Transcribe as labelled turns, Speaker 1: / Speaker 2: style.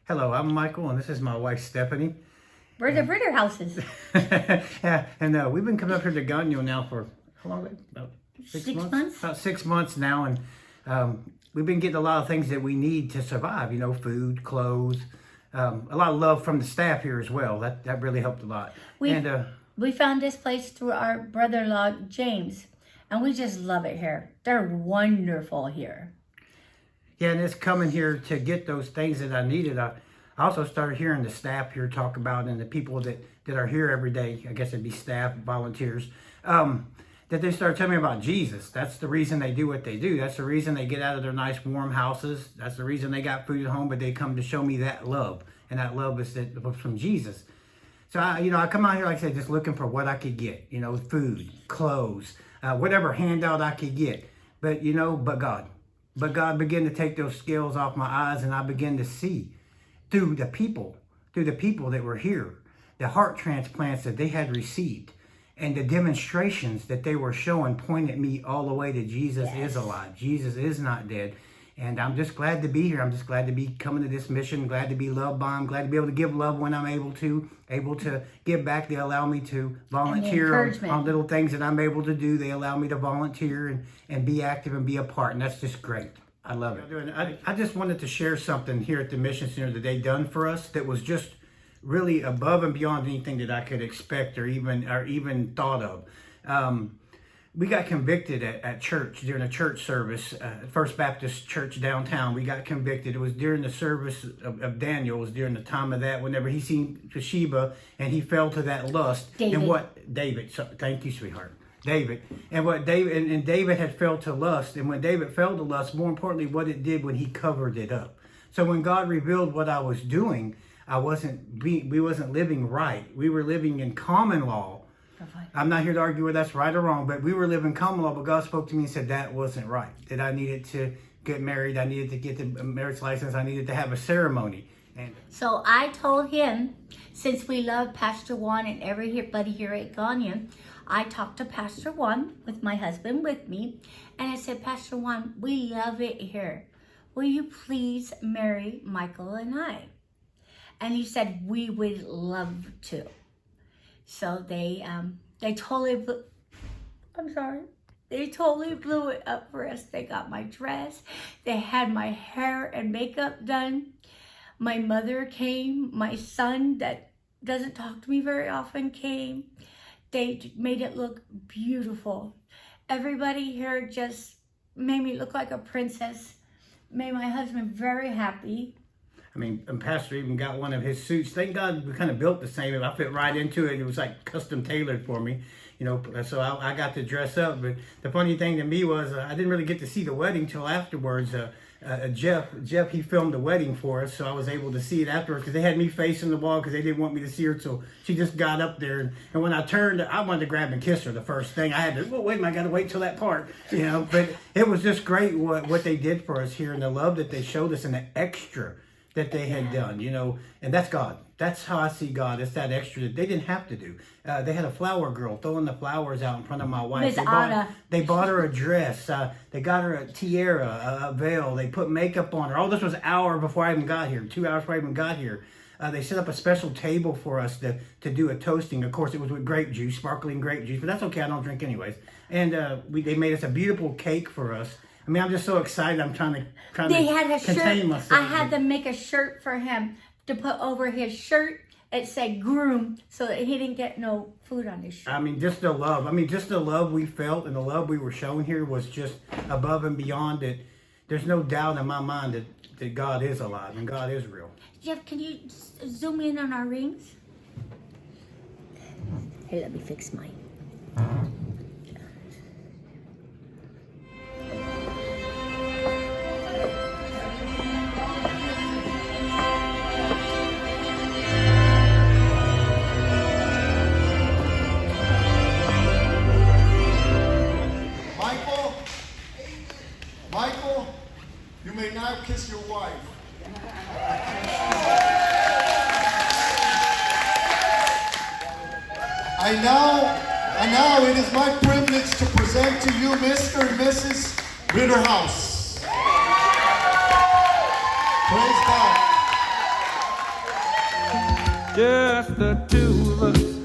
Speaker 1: Hello, I'm Michael, and this is my wife, Stephanie.
Speaker 2: We're the Ritter houses.
Speaker 1: Yeah, and we've been coming up here to Gagno now for, how long? About
Speaker 2: 6 months?
Speaker 1: About 6 months now, and we've been getting a lot of things that we need to survive, food, clothes, a lot of love from the staff here as well. That really helped a lot.
Speaker 2: We found this place through our brother-in-law, James, and we just love it here. They're wonderful here.
Speaker 1: Yeah, and it's coming here to get those things that I needed. I also started hearing the staff here talk about, and the people that are here every day, I guess it'd be staff, volunteers, that they started telling me about Jesus. That's the reason they do what they do. That's the reason they get out of their nice warm houses. That's the reason they got food at home, but they come to show me that love. And that love is from Jesus. So, I come out here, like I said, just looking for what I could get, food, clothes, whatever handout I could get. But, but God. But God began to take those scales off my eyes, and I began to see through the people that were here, the heart transplants that they had received, and the demonstrations that they were showing pointed me all the way to Jesus is alive. Jesus is not dead. And I'm just glad to be here. I'm just glad to be coming to this mission, glad to be loved by them, glad to be able to give love when I'm able to give back. They allow me to volunteer on little things that I'm able to do. They allow me to volunteer and be active and be a part. And that's just great. I love it. I just wanted to share something here at the Mission Center that they done for us that was just really above and beyond anything that I could expect or even thought of. We got convicted at church during a church service, First Baptist Church downtown. We got convicted. It was during the service of Daniel. It was during the time of that, whenever he seen Bathsheba and he fell to that lust. David. So, thank you, sweetheart. David. And David had fell to lust. And when David fell to lust, more importantly, what it did when he covered it up. So when God revealed what I was doing, we wasn't living right. We were living in common law. I'm not here to argue whether that's right or wrong, but we were living common law, but God spoke to me and said that wasn't right, that I needed to get married, I needed to get the marriage license, I needed to have a ceremony.
Speaker 2: So I told him, since we love Pastor Juan and everybody here at Gagnon, I talked to Pastor Juan with my husband with me, and I said, Pastor Juan, we love it here. Will you please marry Michael and I? And he said, we would love to. So they totally blew it up for us. They got my dress. They had my hair and makeup done. My mother came. My son that doesn't talk to me very often came. They made it look beautiful. Everybody here just made me look like a princess. Made my husband very happy.
Speaker 1: And Pastor even got one of his suits. Thank God we kind of built the same. I fit right into it. It was like custom tailored for me, so I got to dress up. But the funny thing to me was I didn't really get to see the wedding till afterwards. Jeff, he filmed the wedding for us, so I was able to see it afterwards because they had me facing the wall because they didn't want me to see her. So she just got up there, and when I turned, I wanted to grab and kiss her. The first thing I had to, wait a minute, I got to wait till that part, But it was just great what they did for us here and the love that they showed us and the extra that they had done, and that's God. That's how I see God. It's that extra that they didn't have to do. They had a flower girl throwing the flowers out in front of my wife. They bought her a dress. They got her a tiara, a veil. They put makeup on her. All this was an hour before I even got here, 2 hours before I even got here. They set up a special table for us to do a toasting. Of course, it was with grape juice, sparkling grape juice, but that's okay. I don't drink anyways. And they made us a beautiful cake for us. I'm just so excited. I'm trying to contain myself.
Speaker 2: I had them make a shirt for him to put over his shirt. It said groom, so that he didn't get no food on his shirt.
Speaker 1: Just the love. Just the love we felt and the love we were shown here was just above and beyond it. There's no doubt in my mind that God is alive and God is real.
Speaker 2: Jeff, can you zoom in on our rings? Hey, let me fix mine.
Speaker 3: Michael, you may now kiss your wife. And now it is my privilege to present to you Mr. and Mrs. Ritterhouse. Praise God.
Speaker 4: just the two of us.